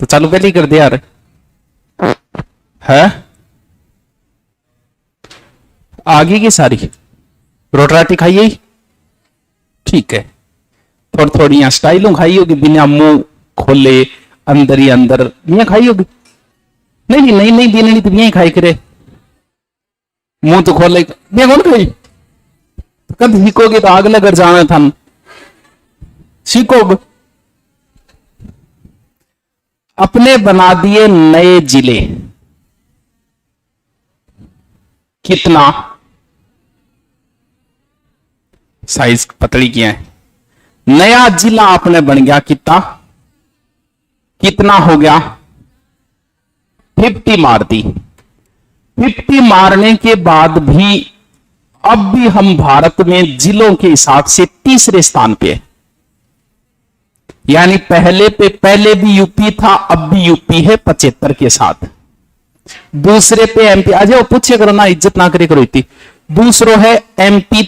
तो चालू पहले ही कर दे यार। है आगे की सारी रोटराटी खाई है, ठीक है। थोड़ी थोड़ी यहाँ स्टाइलों खाई होगी, बिना मुंह खोले अंदर ही अंदर यहाँ खाई होगी। नहीं नहीं नहीं देने नहीं तो यही खाई करे, मुंह तो खोले ये कौन खाई। कब सीखोगे तो अगले घर जाना था, सीखोगे। अपने बना दिए नए जिले, कितना साइज पतली किया है। नया जिला आपने बन गया, कितना कितना हो गया 50 मार दी। 50 मारने के बाद भी अब भी हम भारत में जिलों के हिसाब से तीसरे स्थान पे है। यानी पहले भी यूपी था, अब भी यूपी है 75 के साथ। दूसरे पे एमपी, आ जाओ पूछे करो ना, इज्जत ना करे करो इतनी। दूसरो है एमपी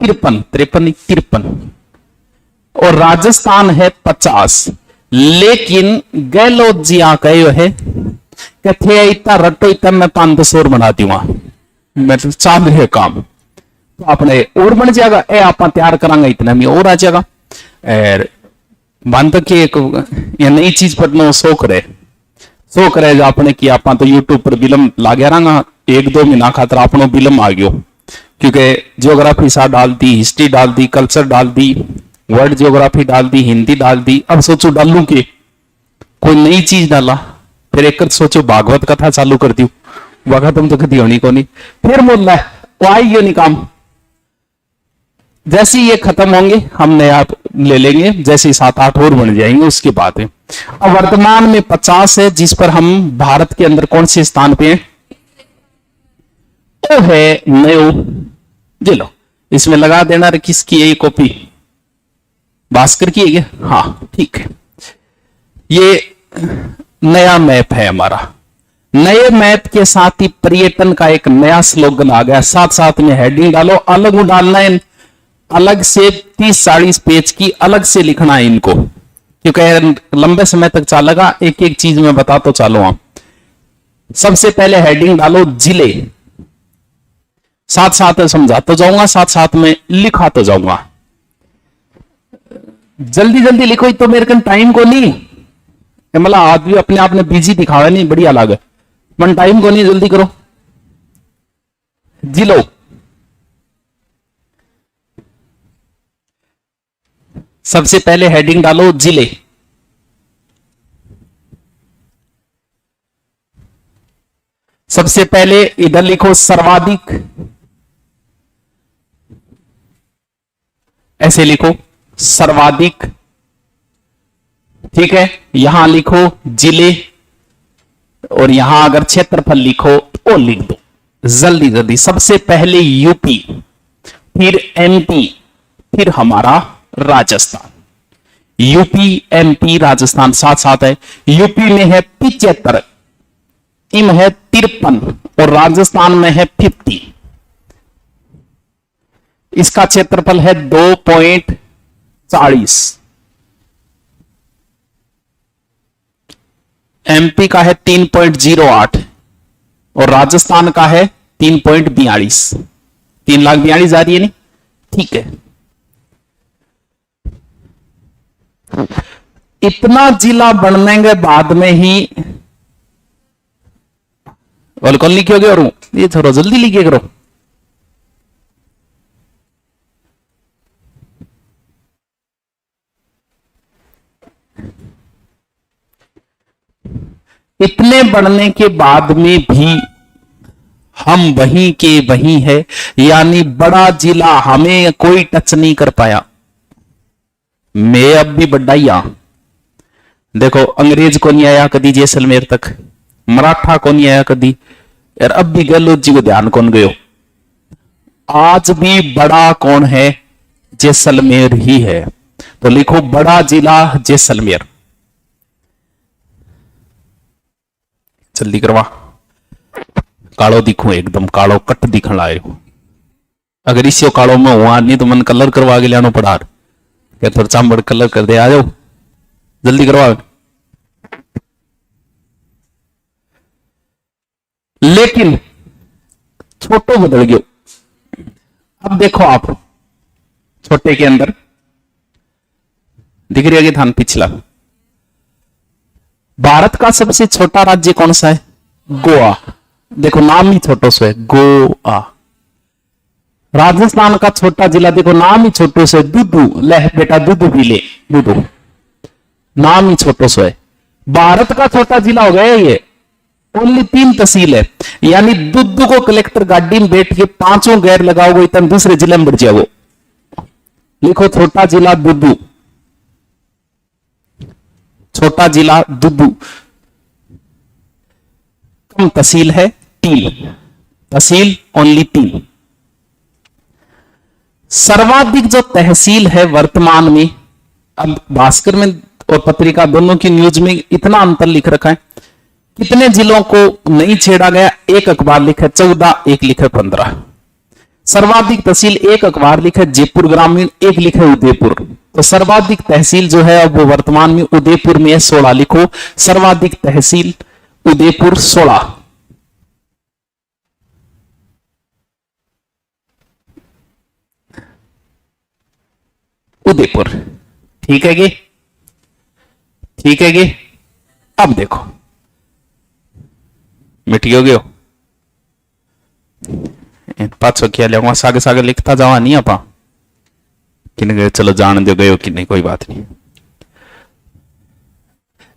53 और राजस्थान है 50। लेकिन गहलोत जी आ कहे है कथे इतना रटो इतना मैं 5-10 और बना दूंगा, मैं तो चाल है काम तो अपने और बन जाएगा, ए आप तैयार करांगा इतना में और आ जाएगा। और मान तक एक ये नई चीज पढ़ना शौक रहे जो आपने किया, आप तो यूट्यूब पर बिलम ला गया रहा 1-2 महीना खातर अपनो बिलम आ गयो, क्योंकि ज्योग्राफी सा डाल दी, हिस्ट्री डाल दी, कल्चर डाल दी, वर्ल्ड ज्योग्राफी डाल दी, हिंदी डाल दी। अब सोचो डालू के कोई नई चीज डाला, फिर एक सोचो भागवत कथा चालू कर दी, वह तुम तो कभी होनी को नहीं, फिर बोल रहा है वो आई ये नहीं काम। जैसे ये खत्म होंगे हम नया ले लेंगे, जैसे 7-8 और बन जाएंगे उसके बाद है। अब वर्तमान में 50 है, जिस पर हम भारत के अंदर कौन से स्थान पे हैं, तो है नयो जिलो। इसमें लगा देना किसकी है ये कॉपी, भास्कर की है क्या? हाँ ठीक है। ये नया मैप है हमारा। नए मैप के साथ ही पर्यटन का एक नया स्लोगन आ गया, साथ साथ में हेडिंग डालो, अलग डालना है, अलग से 30-40 पेज की अलग से लिखना है इनको, क्योंकि लंबे समय तक चलेगा। एक एक चीज में बता तो चालो आप। सबसे पहले हेडिंग डालो जिले, साथ साथ समझाता जाऊंगा, साथ साथ में लिखाता जाऊंगा। जल्दी जल्दी लिखो, तो मेरे कन टाइम को नहीं, मतलब आदमी अपने आप ने बिजी दिखावे नहीं, बढ़िया लागे, मन टाइम को नहीं, जल्दी करो। जिलो सबसे पहले हेडिंग डालो जिले, सबसे पहले इधर लिखो सर्वाधिक, ऐसे लिखो सर्वाधिक, ठीक है। यहां लिखो जिले और यहां अगर क्षेत्रफल लिखो तो लिख दो जल्दी जल्दी। सबसे पहले यूपी, फिर एमपी, फिर हमारा राजस्थान। यूपी एमपी राजस्थान साथ साथ है। यूपी में है 75, इम है 53 और राजस्थान में है 50। इसका क्षेत्रफल है 2.40। एमपी का है 3.08 और राजस्थान का है 3.42। 3,42,000 आ रही है नहीं, ठीक है। इतना जिला बनने के बाद में ही और कौन लिखोगे, और ये थोड़ा जल्दी लिखे करो। इतने बढ़ने के बाद में भी हम वहीं के वहीं है, यानी बड़ा जिला हमें कोई टच नहीं कर पाया। मैं अब भी बड़ा ही आ, देखो अंग्रेज को नहीं आया कदी जैसलमेर तक, मराठा को नहीं आया कदी यार, अब भी गहलोत जी को ध्यान कौन गयो। आज भी बड़ा कौन है, जैसलमेर ही है। तो लिखो बड़ा जिला जैसलमेर, जल्दी करवा। कालो दिखो, एकदम कालो कट दिखण आए हो। अगर इसी कालो में हुआ नहीं तो मन कलर करवा के लिया पड़ा, क्या थोड़ा चांबड़ कलर कर दे, आ जाओ जल्दी करवाओ। लेकिन छोटो बदल गयो। अब देखो आप छोटे के अंदर दिख रही है थान पिछला, भारत का सबसे छोटा राज्य कौन सा है? गोवा। देखो नाम ही छोटो सो है, गोवा। राजस्थान का छोटा जिला देखो नाम ही छोटो सो है, दुदू। ले बेटा दुदू भी ले, दुदू नाम ही छोटो सो है। भारत का छोटा जिला हो गया ये, ओनली 3 तहसील है। यानी दुदू को कलेक्टर गाड़ी में बैठ के 5 गैर लगाओगे इतना दूसरे जिले में बढ़ जाओ। लिखो छोटा जिला दुदू, छोटा जिला दुदू। कम तहसील है 3, तहसील ओनली 3। सर्वाधिक जो तहसील है वर्तमान में, अब भास्कर में और पत्रिका दोनों की न्यूज में इतना अंतर लिख रखा है, कितने जिलों को नहीं छेड़ा गया। एक अखबार लिखा 14, एक लिखा 15। सर्वाधिक तहसील एक अखबार लिखा जयपुर ग्रामीण, एक लिखा उदयपुर। तो सर्वाधिक तहसील जो है अब वो वर्तमान में उदयपुर में है, 16 लिखो। सर्वाधिक तहसील उदयपुर 16। उदयपुर, ठीक है गे, ठीक है गे। अब देखो मिट गयो पाछो क्या लिया सागे सागे लिखता जावा नहीं आपा किन गए, चलो जान दो गयो कि नहीं, कोई बात नहीं।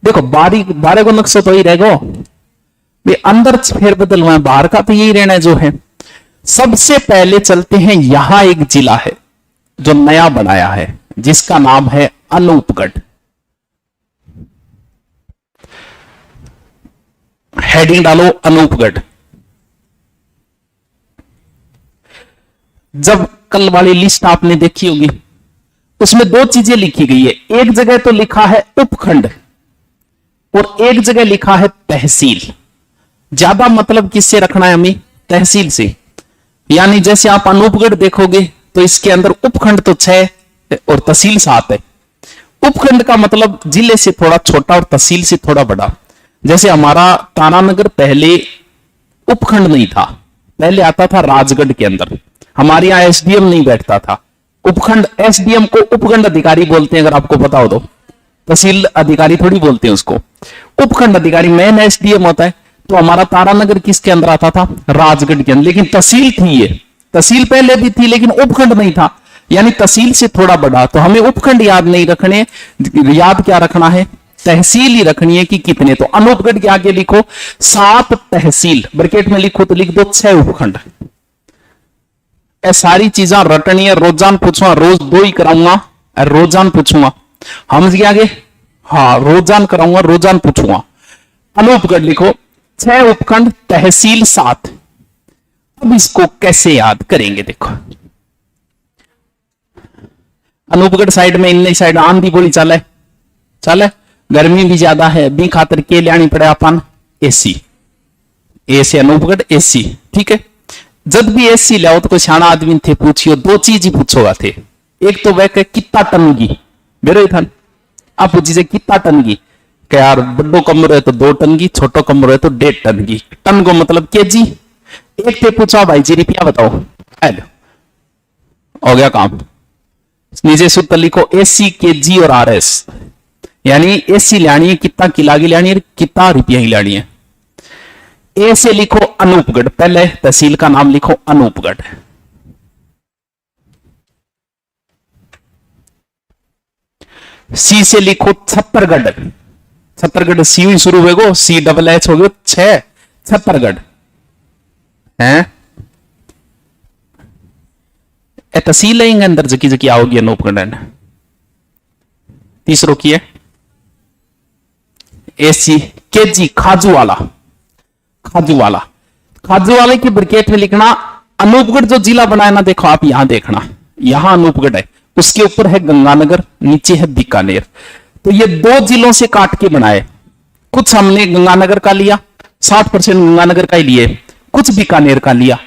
देखो बारह को नक्शा तो ही रहेगा, अंदर फेर बदल हुआ है, बाहर का तो यही रहना है जो है। सबसे पहले चलते हैं, यहां एक जिला है जो नया बनाया है जिसका नाम है अनूपगढ़। हेडिंग डालो अनूपगढ़। जब कल वाली लिस्ट आपने देखी होगी उसमें 2 चीजें लिखी गई है, एक जगह तो लिखा है उपखंड और एक जगह लिखा है तहसील। ज्यादा मतलब किससे रखना है हमें? तहसील से। यानी जैसे आप अनूपगढ़ देखोगे तो इसके अंदर उपखंड तो 6 और तहसील 7 है। उपखंड का मतलब जिले से थोड़ा छोटा और तहसील से थोड़ा बड़ा। जैसे हमारा तारानगर पहले उपखंड नहीं था, पहले आता था राजगढ़ के अंदर। हमारे यहां एसडीएम नहीं बैठता था, उपखंड एसडीएम को उपखंड अधिकारी बोलते हैं, अगर आपको पता हो तो। तहसील अधिकारी थोड़ी बोलते हैं उसको, उपखंड अधिकारी मेन एसडीएम होता है। तो हमारा तारानगर किसके अंदर आता था? राजगढ़ के अंदर। लेकिन तहसील थी ये, तहसील पहले भी थी लेकिन उपखंड नहीं था, यानी तहसील से थोड़ा बड़ा। तो हमें उपखंड याद नहीं रखने, याद क्या रखना है? तहसील ही रखनी है कि कितने। तो अनूपगढ़ के आगे लिखो 7 तहसील, ब्रैकेट में लिखो तो लिख दो 6 उपखंड। ये सारी चीजें रटनी है, रोजान पूछूंगा, रोज 2 ही कराऊंगा, रोजान पूछूंगा। हम क्या आगे? हाँ रोजान कराऊंगा, रोजान पूछूंगा। अनूपगढ़ लिखो 6 उपखंड, तहसील 7। अब इसको कैसे याद करेंगे? देखो अनूपगढ़ साइड में इन साइड आंधी बोली चले चले, गर्मी भी ज्यादा है, बी खातर के लियानी पड़े अपन एसी। ए से अनूपगढ़ एसी, ठीक है। जब भी एसी लाओ तो कोई सियाना आदमी थे पूछियो 2 चीज ही पूछोगा थे। एक तो वह कितना टन की बेरो था, आप पूछी से कितना टन की, क्या यार बड़ो कमरो है तो 2 टन की, छोटो कमरो है तो 1.5 टन की। टन को मतलब केजी। एक थे पूछा भाई जी रुपया बताओ, हेलो हो गया काम। नीचे सूत्र लिखो एसी, केजी और आरएस, यानी एसी लानी है कितना किला की लानी है, कितना रुपया की लानी है। ए से लिखो अनूपगढ़, पहले तहसील का नाम लिखो अनूपगढ़। सी से लिखो छत्तरगढ़, छत्तरगढ़ सी हुई शुरू होगो, सी डबल एच हो गयो 6 छत्तरगढ़ है। तहसील लेंगे अंदर जकी जकी आओगी अनूपगढ़। तीसरो की है एसी, केजी खाजूवाला, खाजूवाला। खाजूवाले की ब्रैकेट में लिखना अनूपगढ़ जो जिला बनाया ना, देखो आप यहां देखना, यहां अनूपगढ़ है, उसके ऊपर है गंगानगर, नीचे है बीकानेर। तो ये 2 जिलों से काट के बनाए। कुछ हमने गंगानगर का लिया, 60% गंगानगर का ही लिए, कुछ बीकानेर का लिया।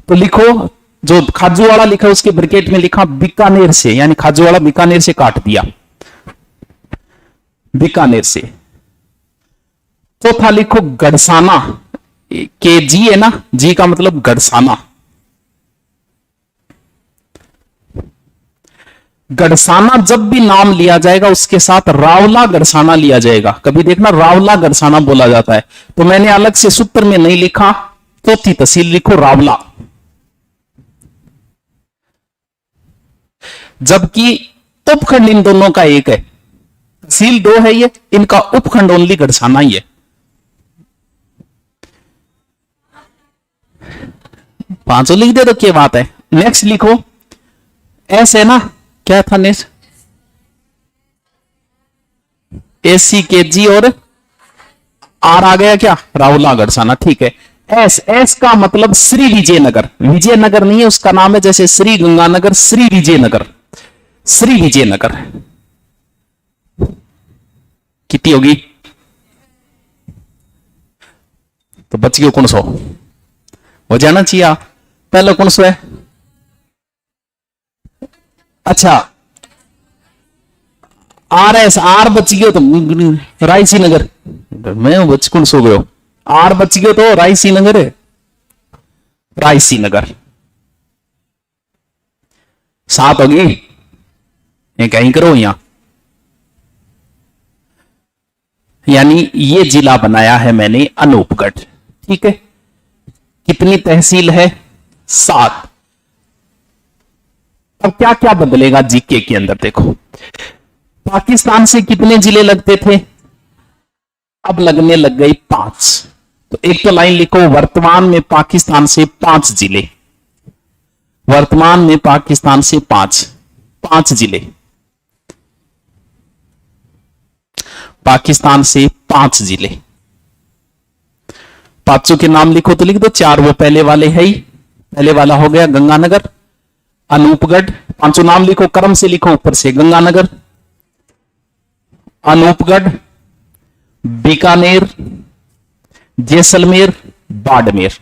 तो लिखो जो खाजूवाला लिखा उसके ब्रैकेट में लिखा बीकानेर से, यानी खाजूवाला बीकानेर से काट दिया। बीकानेर से। चौथा लिखो गढ़साना, के जी है ना, जी का मतलब गढ़साना। गढ़साना जब भी नाम लिया जाएगा उसके साथ रावला गढ़साना लिया जाएगा। कभी देखना रावला गढ़साना बोला जाता है, तो मैंने अलग से सूत्र में नहीं लिखा, चौथी तहसील लिखो रावला। जबकि उपखंड इन दोनों का एक है, तहसील दो है ये, इनका उपखंड ओनली गढ़साना ही है। पांचों लिख दे तो क्या बात है। नेक्स्ट लिखो ऐस है ना, क्या था नेक्स्ट, एसी के जी और आर आ गया क्या, रावला गढ़साना, ठीक है। एस, एस का मतलब श्री विजयनगर, विजयनगर नहीं है उसका नाम है, जैसे श्री गंगानगर, श्री विजयनगर, श्री विजयनगर। कितनी होगी, तो बच गयो कौन सो, हो जाना चाहिए पहले कौन सो है। अच्छा आर एस, आर बच गयो तो रायसी नगर, मैं बच कौन सो गयो, आर बच गयो तो रायसी नगर है, रायसी नगर। सात होगी, ये कहीं करो यहां, यानी ये जिला बनाया है मैंने अनूपगढ़, ठीक है। कितनी तहसील है, 7। अब क्या क्या बदलेगा जीके के अंदर देखो। पाकिस्तान से कितने जिले लगते थे, अब लगने लग गई 5। तो एक तो लाइन लिखो, वर्तमान में पाकिस्तान से 5 जिले, वर्तमान में पाकिस्तान से 5 जिले, पाकिस्तान से 5 जिले। पांचों के नाम लिखो तो लिख दो, 4 वो पहले वाले है ही, पहले वाला हो गया गंगानगर, अनूपगढ़। पांचों नाम लिखो, क्रम से लिखो ऊपर से, गंगानगर, अनूपगढ़, बीकानेर, जैसलमेर, बाड़मेर।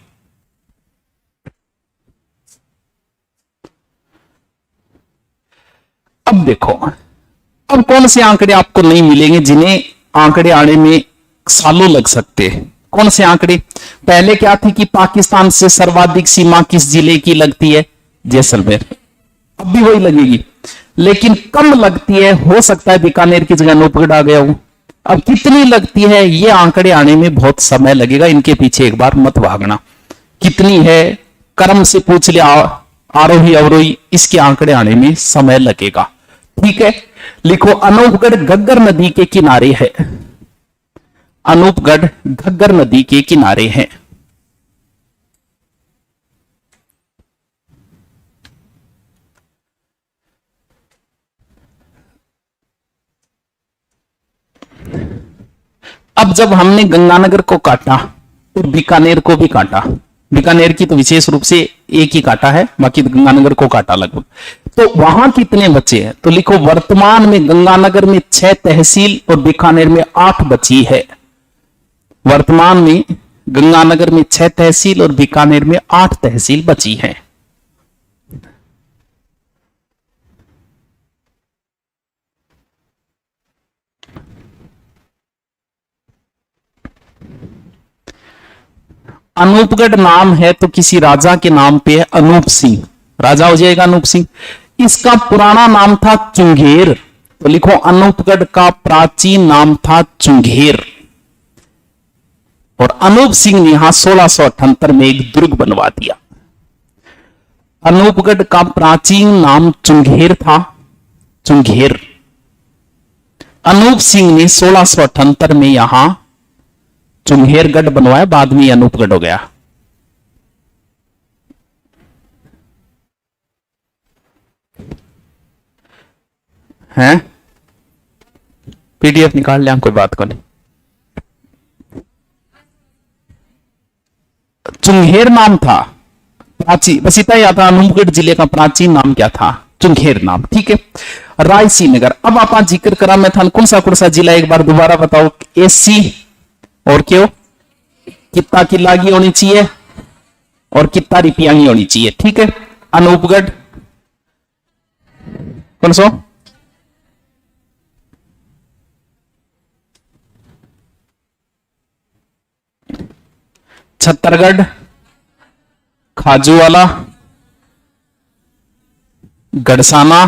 अब देखो, अब कौन से आंकड़े आपको नहीं मिलेंगे जिन्हें आंकड़े आने में सालों लग सकते हैं। कौन से आंकड़े, पहले क्या थी कि पाकिस्तान से सर्वाधिक सीमा किस जिले की लगती है, जैसलमेर, अब भी वही लगेगी, लेकिन कम लगती है, हो सकता है बीकानेर की जगह अनूपगढ़ आ गया हो। अब कितनी लगती है ये आंकड़े आने में बहुत समय लगेगा, इनके पीछे एक बार मत भागना। कितनी है क्रम से पूछ लिया, आरोही अवरोही, इसके आंकड़े आने में समय लगेगा, ठीक है। लिखो अनूपगढ़ घग्गर नदी के किनारे है, अनूपगढ़ घग्गर नदी के किनारे है। अब जब हमने गंगानगर को काटा तो बीकानेर को भी काटा, बीकानेर की तो विशेष रूप से एक ही काटा है, बाकी तो गंगानगर को काटा लगभग। तो वहां कितने बचे हैं, तो लिखो वर्तमान में गंगानगर में 6 तहसील और बीकानेर में 8 बची है। वर्तमान में गंगानगर में 6 तहसील और बीकानेर में 8 तहसील बची है। अनूपगढ़ नाम है तो किसी राजा के नाम पे है, अनूप सिंह, राजा हो जाएगा अनूप सिंह। इसका पुराना नाम था चुंगेर, तो लिखो अनूपगढ़ का प्राचीन नाम था चुंगेर। और अनूप सिंह ने यहां 1678 में एक दुर्ग बनवा दिया। अनूपगढ़ का प्राचीन नाम चुंगेर था, चुंगेर। अनूप सिंह ने 1678 में यहां चुंगेरगढ़ बनवाया, बाद में अनूपगढ़ हो गया। हैं पीडीएफ निकाल लिया, कोई बात को नहीं। चुंगेर नाम था प्राचीन, बस इतना याद था, अनूपगढ़ जिले का प्राचीन नाम क्या था, चुंगेर नाम, ठीक है। रायसी नगर, अब आप जिक्र करा मैं था, कौन सा जिला एक बार दोबारा बताओ, एसी और क्यों, कितना की लागी होनी चाहिए और कितना रिपियांगी होनी चाहिए, ठीक है। अनूपगढ़ कौन सो, छत्तरगढ़, खाजूवाला, गड़साना,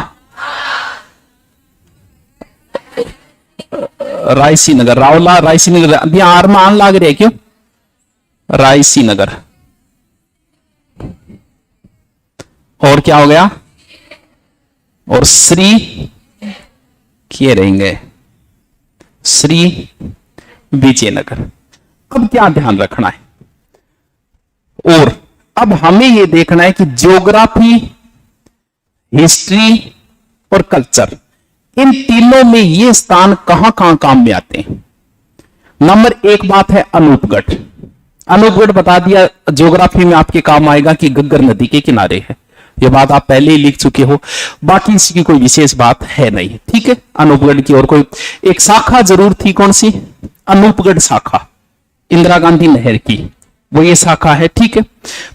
रायसी नगर, रावला, रायसी नगर, आर में आन लाग रहे क्यों? रायसी नगर। और क्या हो गया? और श्री किए रहेंगे, श्री विजयनगर। अब क्या ध्यान रखना है, और अब हमें यह देखना है कि ज्योग्राफी, हिस्ट्री और कल्चर, इन तीनों में ये स्थान कहां कहां काम में आते हैं। नंबर एक बात है अनूपगढ़। अनूपगढ़ बता दिया, ज्योग्राफी में आपके काम आएगा कि घग्गर नदी के किनारे है। ये बात आप पहले ही लिख चुके हो, बाकी इसकी कोई विशेष बात है नहीं। ठीक है, अनूपगढ़ की और कोई एक शाखा जरूर थी, कौन सी? अनूपगढ़ शाखा, इंदिरा गांधी नहर की, वो ये शाखा है। ठीक है,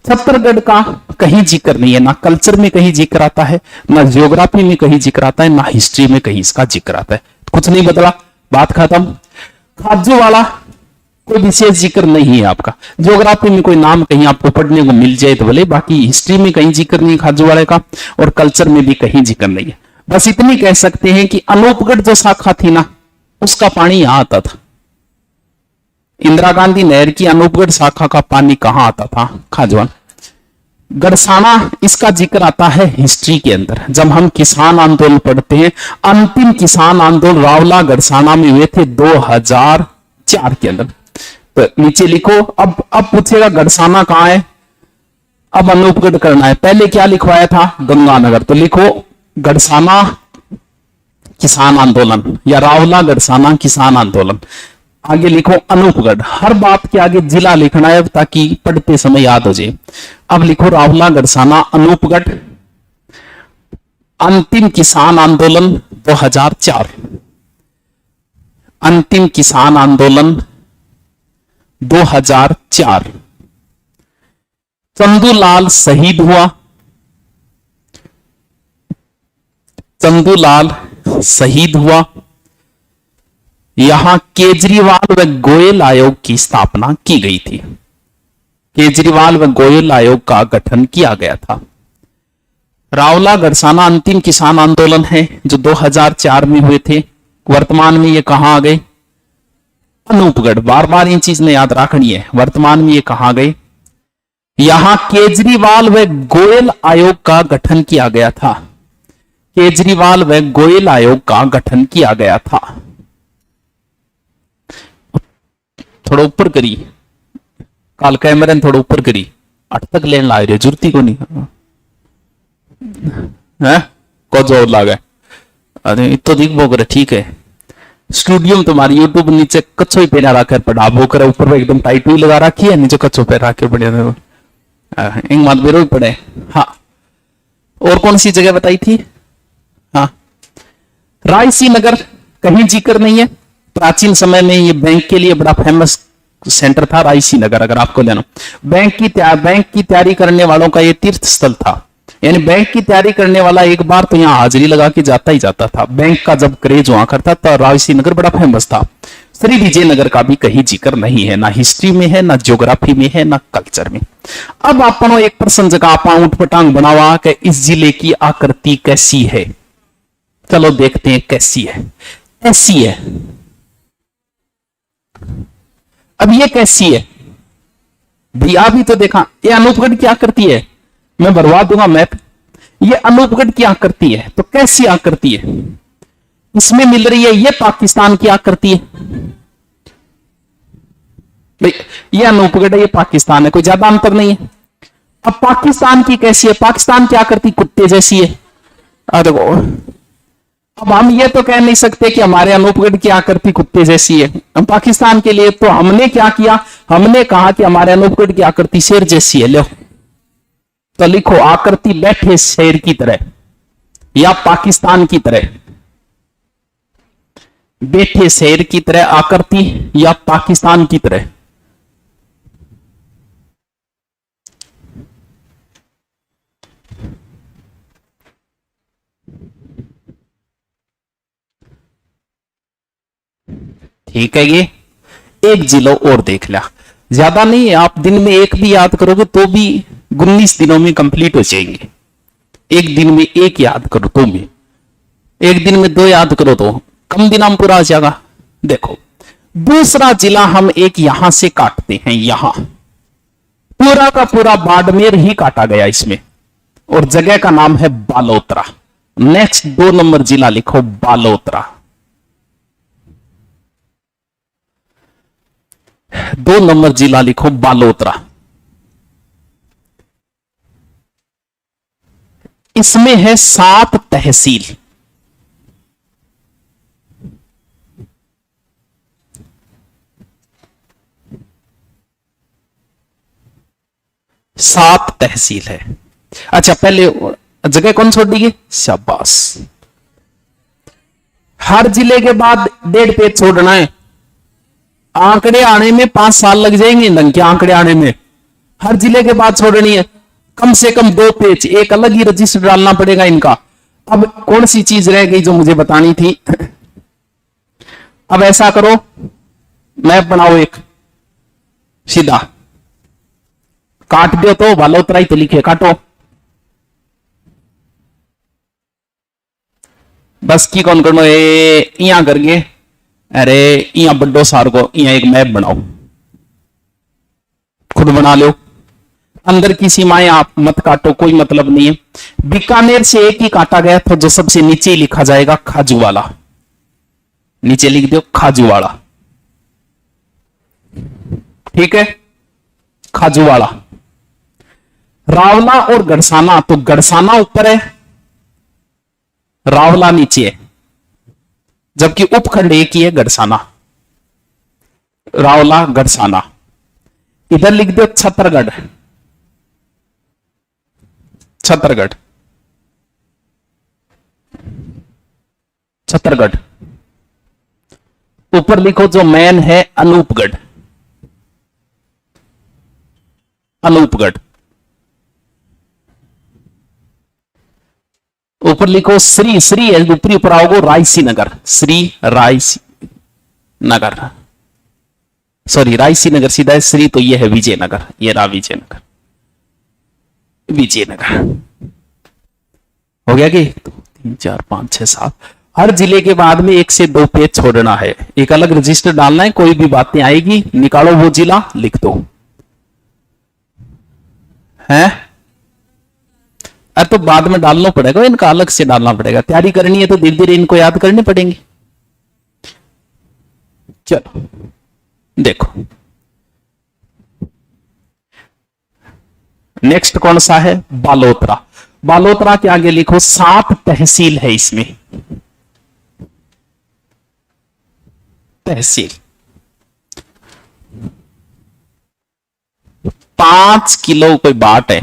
छत्तरगढ़ का कहीं जिक्र नहीं है, ना कल्चर में कहीं जिक्र आता है, ना ज्योग्राफी में कहीं जिक्र आता है, ना हिस्ट्री में कहीं इसका जिक्र आता है। कुछ नहीं बदला, बात खत्म। खाजूवाला कोई विशेष जिक्र नहीं है आपका, ज्योग्राफी में कोई नाम कहीं आपको पढ़ने को मिल जाए तो भले, बाकी हिस्ट्री में कहीं जिक्र नहीं खाजूवाले का, और कल्चर में भी कहीं जिक्र नहीं है। बस इतनी कह सकते हैं कि अनूपगढ़ जो शाखा थी ना, उसका पानी यहां आता था। इंदिरा गांधी नहर की अनूपगढ़ शाखा का पानी कहां आता था? खाजवान। गड़साना, इसका जिक्र आता है हिस्ट्री के अंदर, जब हम किसान आंदोलन पढ़ते हैं। अंतिम किसान आंदोलन रावला गड़साना में हुए थे 2004 के अंदर। तो नीचे लिखो, अब पूछेगा गड़साना कहां है, अब अनूपगढ़ करना है। पहले क्या लिखवाया था? गंगानगर। तो लिखो गड़साना किसान आंदोलन, या रावला गड़साना किसान आंदोलन। आगे लिखो अनूपगढ़, हर बात के आगे जिला लिखना है ताकि पढ़ते समय याद हो जाए। अब लिखो रावला गड़साना अनूपगढ़, अंतिम किसान आंदोलन 2004, अंतिम किसान आंदोलन 2004। चंदूलाल शहीद हुआ, चंदूलाल शहीद हुआ। यहां केजरीवाल व गोयल आयोग की स्थापना की गई थी, केजरीवाल व गोयल आयोग का गठन किया गया था। रावला गड़साना अंतिम किसान आंदोलन है जो 2004 में हुए थे, वर्तमान में ये कहां आ गए? अनूपगढ़। बार बार ये चीज ने याद रखनी है, वर्तमान में ये कहां गए? यहां केजरीवाल व गोयल आयोग का गठन किया गया था, केजरीवाल व गोयल आयोग का गठन किया गया था। थोड़ा ऊपर करी, काल कैमरे थोड़ा ऊपर करी, 8 तक लेन ला रहे, जुर्ती को नहीं है को जोर लागे। अरे इतो दिख बो करे, ठीक है। स्टूडियो में तुम्हारी यूट्यूब नीचे कच्चो ही पहना रखा है, पढ़ाबो करे, ऊपर पे एकदम टाइट हुई लगा रखी है, नीचे कच्चो पे रखे बढ़िया इंग मत बेरो ही पड़े। हाँ, और कौन सी जगह बताई थी? हाँ, रायसी नगर कहीं जिक्र नहीं है। प्राचीन समय में ये बैंक के लिए बड़ा फेमस सेंटर था रायसी नगर। अगर आपको लेना, बैंक की तैयारी करने वालों का ये तीर्थ स्थल था, यानी बैंक की तैयारी करने वाला एक बार तो यहाँ हाजिरी लगा के जाता ही जाता था। बैंक का जब क्रेज हुआ करता था, रायसी नगर बड़ा फेमस था। श्री विजयनगर का भी कहीं जिक्र नहीं है, ना हिस्ट्री में है, ना ज्योग्राफी में है, ना कल्चर में। अब आपनो एक प्रश्न जगह आप ऊंट पटांग बनावा कि इस जिले की आकृति कैसी है। चलो देखते हैं कैसी है। ऐसी है। अब ये कैसी है भैया? अभी तो देखा, ये अनूपगढ़ की आकृति है, मैं भरवा दूंगा मैप। ये अनूपगढ़ की आकृति है, तो कैसी आकृति है इसमें मिल रही है? ये पाकिस्तान की आकृति है भाई, ये अनूपगढ़ है, ये पाकिस्तान है, कोई ज्यादा अंतर नहीं है। अब पाकिस्तान की कैसी है? पाकिस्तान की आकृति कुत्ते जैसी है। देखो, अब हम ये तो कह नहीं सकते कि हमारे अनूपगढ़ की आकृति कुत्ते जैसी है। हम पाकिस्तान के लिए तो हमने क्या किया? हमने कहा कि हमारे अनूपगढ़ की आकृति शेर जैसी है। लो, तो लिखो आकृति बैठे शेर की तरह या पाकिस्तान की तरह। बैठे शेर की तरह आकृति या पाकिस्तान की तरह। ठीक है, ये एक जिला और देख लिया। ज्यादा नहीं है, आप दिन में एक भी याद करोगे तो भी 19 दिनों में कंप्लीट हो जाएंगे। एक दिन में एक याद करो तो भी, एक दिन में दो याद करो तो कम दिनों में पूरा हो जाएगा। देखो दूसरा जिला हम एक यहां से काटते हैं, यहां पूरा का पूरा बाड़मेर ही काटा गया इसमें, और जगह का नाम है बालोतरा। नेक्स्ट 2 नंबर जिला लिखो बालोतरा। 2 नंबर जिला लिखो बालोतरा। इसमें है 7 तहसील। सात तहसील है। अच्छा पहले जगह कौन छोड़ दी? शाबाश। हर जिले के बाद 1.5 पेज छोड़ना है। आंकड़े आने में 5 साल लग जाएंगे नंग के आंकड़े आने में। हर जिले के बाद छोड़नी है कम से कम 2 पेज, एक अलग ही रजिस्टर डालना पड़ेगा इनका। अब कौन सी चीज रह गई जो मुझे बतानी थी? अब ऐसा करो, मैप बनाओ एक सीधा, काट दो तो बालोतरा ही तो लिखे, काटो बस की कौन करनो इया करके। अरे इया बड्डो सार को इया एक मैप बनाओ, खुद बना लो। अंदर की सीमाएं आप मत काटो, कोई मतलब नहीं है। बीकानेर से एक ही काटा गया था जो सबसे नीचे लिखा जाएगा खाजूवाला, नीचे लिख दो खाजूवाड़ा, ठीक है खाजूवाड़ा। रावला और गड़साना, तो गड़साना ऊपर है रावला नीचे है, जबकि उपखंड एक ही है गड़साना, रावला गड़साना। इधर लिख दो छत्तरगढ़, छत्तरगढ़, छत्तरगढ़। ऊपर लिखो जो मैन है अनूपगढ़, अनूपगढ़। ऊपर लिखो श्री, श्री है ऊपरी, ऊपर आओगे रायसी नगर, श्री रायसी नगर, सॉरी रायसी नगर सीधा है, श्री तो ये है विजयनगर, ये रहा विजयनगर, विजयनगर। हो गया कि 1 2 3 4 5 6 7। हर जिले के बाद में 1 से 2 पेज छोड़ना है, एक अलग रजिस्टर डालना है। कोई भी बातें आएगी निकालो वो जिला लिख दो है। अरे तो बाद में डालना पड़ेगा, इनका अलग से डालना पड़ेगा। तैयारी करनी है तो धीरे धीरे इनको याद करने पड़ेंगे। चलो देखो नेक्स्ट कौन सा है? बालोतरा। बालोतरा के आगे लिखो 7 तहसील है इसमें, तहसील। 5 किलो कोई बाट है,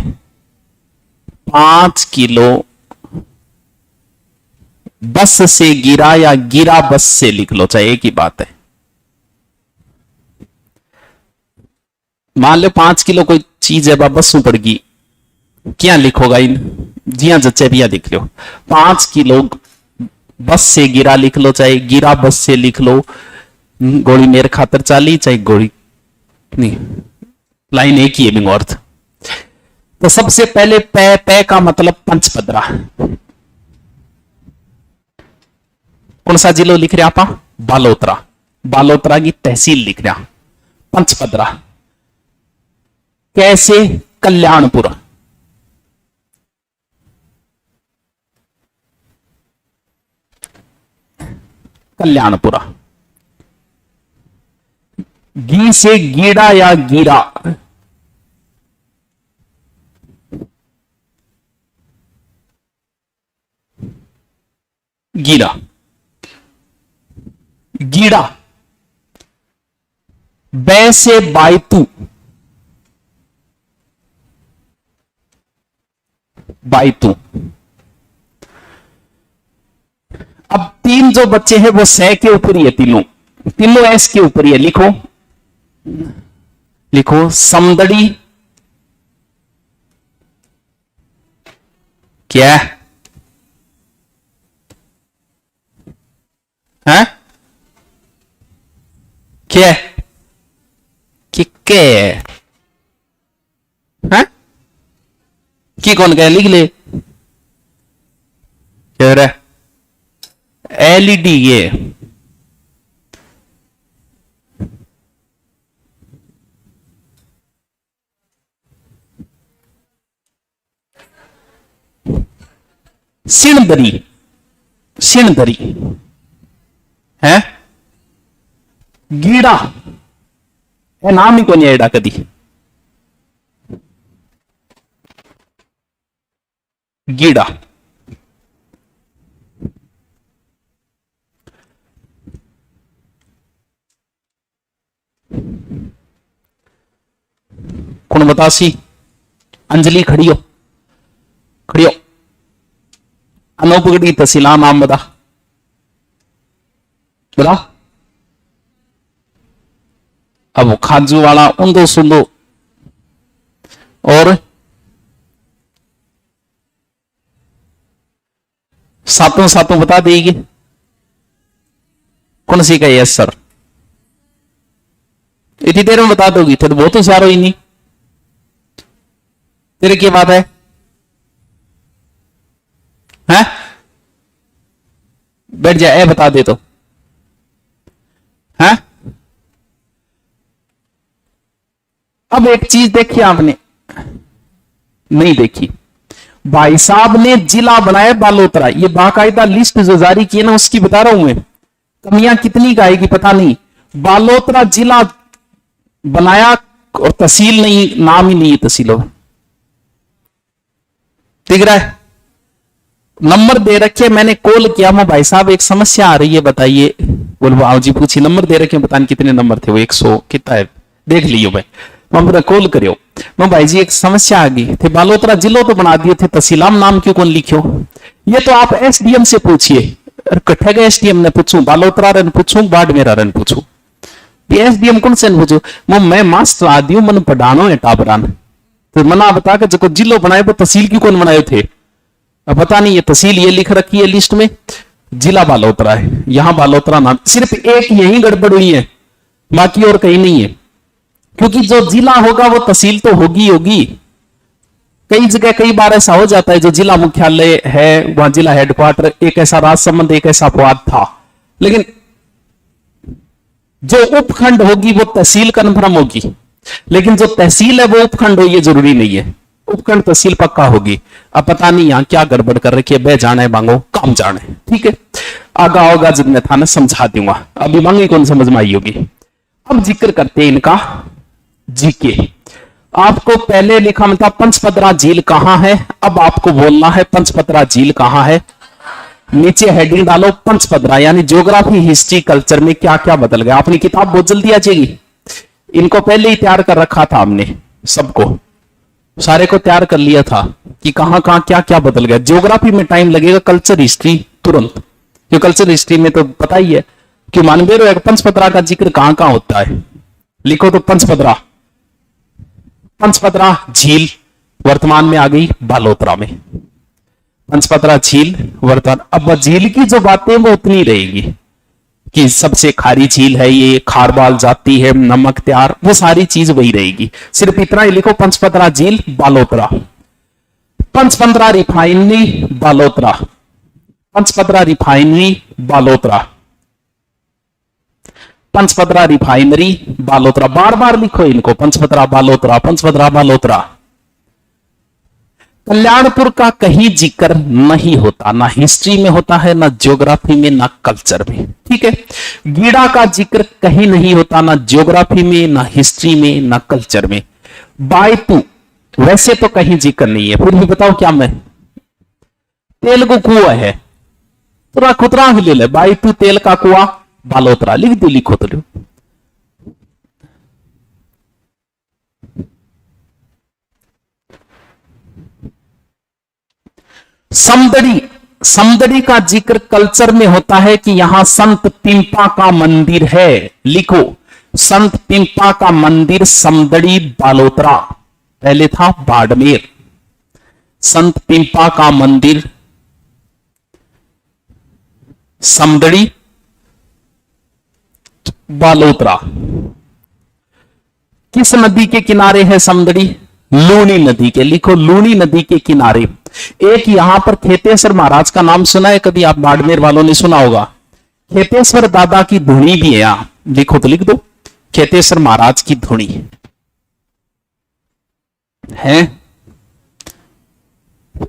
5 किलो बस से गिरा या गिरा बस से लिख लो, चाहे एक ही बात है। मान लो 5 किलो कोई चीज है बस पड़ गई, क्या लिखोगा इन? जी हाँ जच्चे भी लिख लो। 5 किलो बस से गिरा लिख लो, चाहे गिरा बस से लिख लो। गोली मेरे खातर चाली, चाहे गोली नहीं, लाइन एक ही है बिंग अर्थ। तो सबसे पहले पै, पै का मतलब पंचपदरा। कौन सा जिलो लिख रहे आप? बालोतरा। बालोतरा की तहसील लिख रहा पंचपदरा। कैसे? कल्याणपुर, कल्याणपुरा। गी से गीड़ा या गिरा, गिरा, गीड़ा। बै से बायतू, बायतू। अब 3 जो बच्चे हैं वो सह के ऊपर ही है, तीनों तीनों एस के ऊपर ही है। लिखो लिखो समदड़ी, क्या है? क्या के है की कौन कह लिख ले कह रहा एलईडी ये सिणदरी सिणदरी है गीड़ा ए नाम ही कोनी आयडा कदी गीड़ा कौन बतासी अंजलि खड़ी हो अनोपगढ़ी तहसीला नाम बता बोला अब खाजू वाला उंदो सुंदो और सातों सातों बता देगी कौन सी का यस सर इतनी देर में बता दोगी तो बहुत होशियार हो ही नहीं तेरे की बात है हैं बैठ जाए बता दे तो हैं अब एक चीज देखी आपने नहीं देखी भाई साहब ने जिला बनाया बालोतरा ये बाकायदा लिस्ट जो जारी की है ना उसकी बता रहा हूं मैं कमियां कितनी का आएगी पता नहीं बालोतरा जिला बनाया और तहसील नहीं नाम ही नहीं है तहसीलों दिख रहा है नंबर दे रखे मैंने कॉल किया मैं भाई साहब एक समस्या आ रही है बताइए बोलो आओ जी पूछी नंबर दे रखे पता नहीं कितने नंबर थे वो 100 कितना है देख लियो भाई मैं कॉल करियो मैं भाई जी एक समस्या आ गई थे बालोतरा जिलो तो बना दिए थे तहसीलाम नाम क्यों कौन लिखियो ये तो आप एसडीएम से पूछिए कट्ठे गए एसडीएम ने पूछूं बालोतरा रन पूछूं बाड़मेरा रन पूछूं एसडीएम कौन से पूछू मैं मास्टर आदि हूं मन पढ़ानो है टाबरान तो मना बता के जो जिलो बनाए वो तहसील क्यों कौन बनाए थे अब पता नहीं ये तहसील ये लिख रखी है लिस्ट में जिला बालोतरा है यहां बालोतरा नाम सिर्फ एक यही गड़बड़ हुई है बाकी और कहीं नहीं है क्योंकि जो जिला होगा वो तहसील तो होगी कई जगह कई बार ऐसा हो जाता है जो जिला मुख्यालय है वहां जिला हेडक्वार्टर एक ऐसा राजसमंद एक ऐसा अपवाद था लेकिन जो उपखंड होगी वो तहसील कन्फर्म होगी लेकिन जो तहसील है वो उपखंड हो ये जरूरी नहीं है उपखंड तहसील पक्का होगी अब पता नहीं यहां क्या गड़बड़ कर रखी है बे जाने मांगो काम जाने ठीक है आगा होगा जब मैं था ना समझा दूंगा अभी मांगी कौन समझ में आई होगी अब जिक्र करते हैं इनका जीके आपको पहले लिखा था पंचपदरा झील कहां है अब आपको बोलना है पंचपदरा झील कहां है नीचे हेडिंग डालो पंचपदरा यानी ज्योग्राफी हिस्ट्री कल्चर में क्या क्या बदल गया अपनी किताब बहुत जल्दी आ जाएगी इनको पहले ही तैयार कर रखा था हमने सबको सारे को तैयार कर लिया था कि कहां कहां क्या क्या बदल गया ज्योग्राफी में टाइम लगेगा कल्चर हिस्ट्री तुरंत जो कल्चर हिस्ट्री में तो पता ही है कि मानवेर पंचपदरा का जिक्र कहां कहां होता है लिखो तो पंचपदरा झील वर्तमान में आ गई बालोतरा में पंचपदरा झील वर्तमान अब झील की जो बातें वो उतनी रहेगी कि सबसे खारी झील है ये खारबाल जाती है नमक तैयार वो सारी चीज वही रहेगी सिर्फ इतना ही लिखो पंचपदरा झील Balotra Panchpadra refinery Balotra Panchpadra refinery Balotra Panchpadra refinery Balotra बार बार लिखो इनको पंचपदरा बालोतरा कल्याणपुर का कहीं जिक्र नहीं होता ना हिस्ट्री में होता है ना ज्योग्राफी में ना कल्चर में ठीक है गीड़ा का जिक्र कहीं नहीं होता ना ज्योग्राफी में ना हिस्ट्री में ना कल्चर में बायतू वैसे तो कहीं जिक्र नहीं है फिर भी बताओ क्या मैं तेलुगु कुआ है थोड़ा खुतरा ही ले ले बायतू तेल का कुआ बालोतरा लिख दो लिखो तो लो समदड़ी का जिक्र कल्चर में होता है कि यहां संत पिंपा का मंदिर है लिखो संत पिंपा का मंदिर समदड़ी बालोतरा पहले था बाड़मेर संत पिंपा का मंदिर समदड़ी बालोतरा किस नदी के किनारे है समदड़ी? लूनी नदी के। लिखो लूनी नदी के किनारे। एक यहां पर खेतेश्वर महाराज का नाम सुना है कभी? आप बाड़मेर वालों ने सुना होगा। खेतेश्वर दादा की धुनी भी है यहां, लिखो तो लिख दो खेतेश्वर महाराज की धुनी है।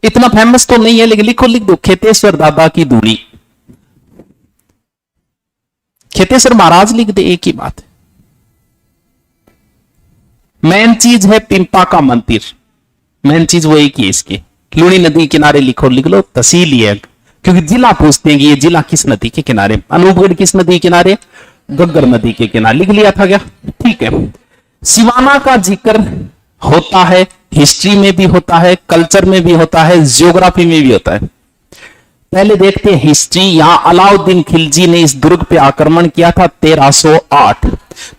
इतना फेमस तो नहीं है लेकिन लिखो, लिख दो खेतेश्वर दादा की धुनी। खेतेश्वर महाराज लिख दे, एक ही बात है। मेन चीज है पिंपा का मंदिर, मेन चीज वो एक ही है इसकी। लूनी नदी किनारे लिखो, लिख लो, तहसील ही है क्योंकि जिला पूछते हैं कि ये जिला किस नदी के किनारे। अनूपगढ़ किस नदी के किनारे? गग्गर नदी के किनारे। लिख लिया था क्या? ठीक है। सिवाना का जिक्र होता है, हिस्ट्री में भी होता है, कल्चर में भी होता है, जियोग्राफी में भी होता है। पहले देखते हैं हिस्ट्री। यहां अलाउद्दीन खिलजी ने इस दुर्ग पे आक्रमण किया था 1308।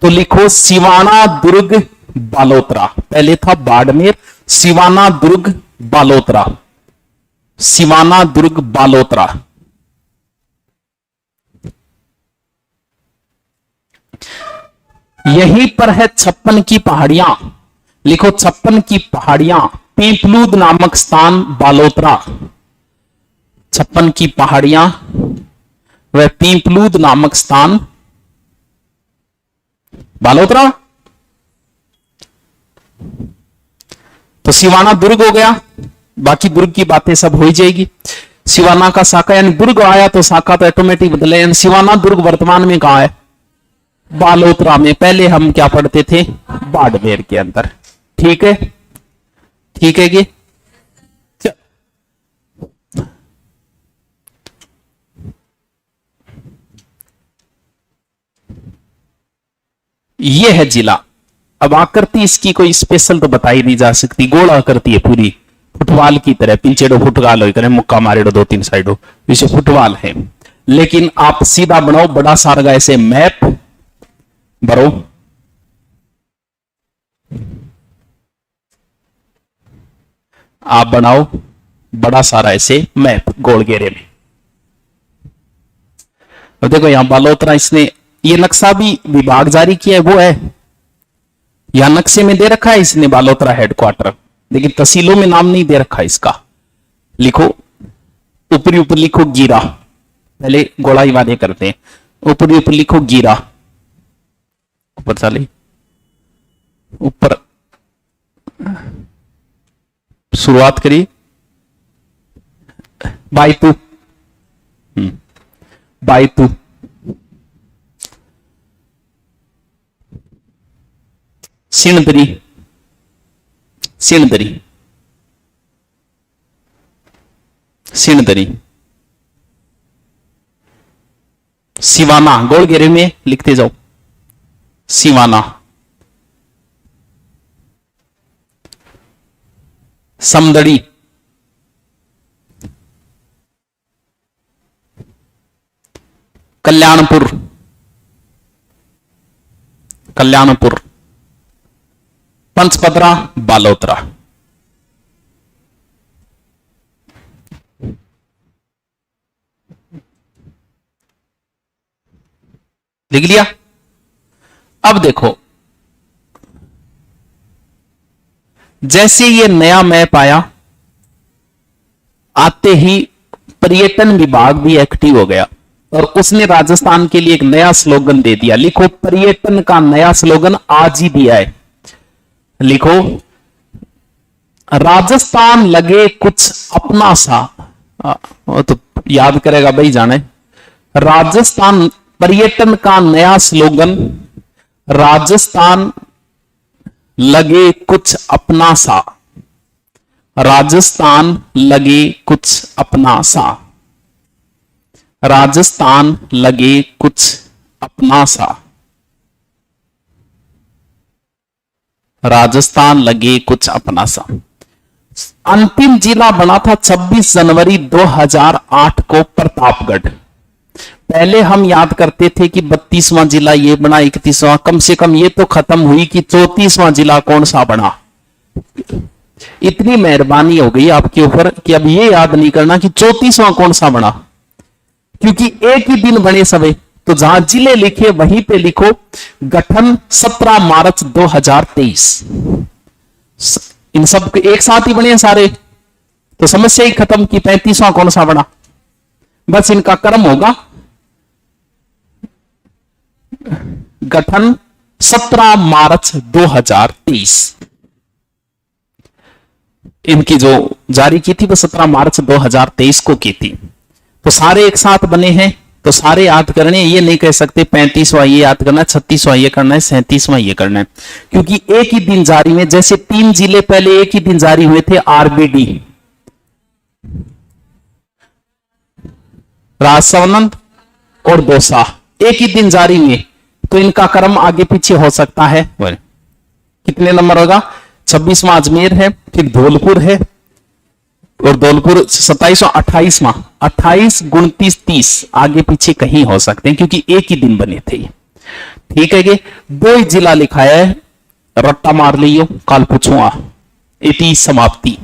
तो लिखो सिवाना दुर्ग बालोतरा। पहले था बाड़मेर, सिवाना दुर्ग बालोतरा, सिवाना दुर्ग बालोतरा। यहीं पर है 56 की पहाड़ियां। लिखो 56 की पहाड़ियां, पीपलूद नामक स्थान बालोतरा। 56 की पहाड़ियां वह पीपलूद नामक स्थान बालोतरा। तो सिवाना दुर्ग हो गया, बाकी दुर्ग की बातें सब हो ही जाएगी। सिवाना का शाखा यानी दुर्ग आया तो शाखा तो ऑटोमेटिक बदले। यानी सिवाना दुर्ग वर्तमान में कहां है? बालोतरा में। पहले हम क्या पढ़ते थे? बाड़मेर के अंदर। ठीक है, ठीक है कि यह है जिला। अब आकृति इसकी कोई स्पेशल तो बताई नहीं जा सकती। गोल आकृति है पूरी, फुटबॉल की तरह। पिंचेडो फुटबॉल हो, मुक्का मारेडो 2-3 साइडो, इसे फुटबॉल है। लेकिन आप सीधा बनाओ बड़ा सारा ऐसे मैप भरो। आप बनाओ बड़ा सारा ऐसे मैप गोल घेरे में। अब देखो यहां बालोतरा, इसने ये नक्शा भी विभाग जारी किया है, वो है यहां नक्शे में दे रखा है इसने बालोतरा हेडक्वार्टर, लेकिन तहसीलों में नाम नहीं दे रखा इसका। लिखो ऊपरी ऊपर लिखो गिरा, पहले गोलाई वादे करते हैं। ऊपरी ऊपर लिखो गिरा, ऊपर चले ऊपर शुरुआत करिए बायतू, बायतू, सिणदरी, सिणदरी, सिणदरी, सिवाना, गोल घेरे में लिखते जाओ सिवाना, समदड़ी, कल्याणपुर, कल्याणपुर, पंचपदरा, बालोतरा। लिख लिया? अब देखो जैसे ये नया मैप आया, आते ही पर्यटन विभाग भी एक्टिव हो गया और उसने राजस्थान के लिए एक नया स्लोगन दे दिया। लिखो पर्यटन का नया स्लोगन आज ही दिया है। लिखो राजस्थान लगे कुछ अपना सा। वो तो याद करेगा भाई जाने। राजस्थान पर्यटन का नया स्लोगन, राजस्थान लगे कुछ अपना सा, राजस्थान लगे कुछ अपना सा, राजस्थान लगे कुछ अपना सा, राजस्थान लगे कुछ अपना सा। अंतिम जिला बना था 26 जनवरी 2008 को प्रतापगढ़। पहले हम याद करते थे कि 32वां जिला ये बना, 31वां, कम से कम ये तो खत्म हुई कि 34वां जिला कौन सा बना। इतनी मेहरबानी हो गई आपके ऊपर कि अब ये याद नहीं करना कि 34वां कौन सा बना, क्योंकि एक ही दिन बने सभी तो जहां जिले लिखे वहीं पे लिखो गठन 17 मार्च 2023। इन सब एक साथ ही बने सारे, तो समस्या ही खत्म की 35वां कौन सा बना, बस इनका क्रम होगा गठन 17 मार्च 2023। इनकी जो जारी की थी वो 17 मार्च 2023 को की थी। तो सारे एक साथ बने हैं, तो सारे याद करने, ये नहीं कह सकते 35वां ये याद करना है, 36वां ये करना है, 37वां ये करना है, क्योंकि एक ही दिन जारी में, जैसे 3 जिले पहले एक ही दिन जारी हुए थे, आरबीडी, राजसमंद और दौसा, एक ही दिन जारी हुए, तो इनका क्रम आगे पीछे हो सकता है। कितने नंबर होगा, 26वां अजमेर है, फिर धौलपुर है, और धौलपुर 27वां, 28वां, 28, 29, 30 आगे पीछे कहीं हो सकते हैं, क्योंकि एक ही दिन बने थे। ठीक है, 2 जिला लिखा है, रट्टा मार लियो, कल पूछूंगा। इति समाप्ति।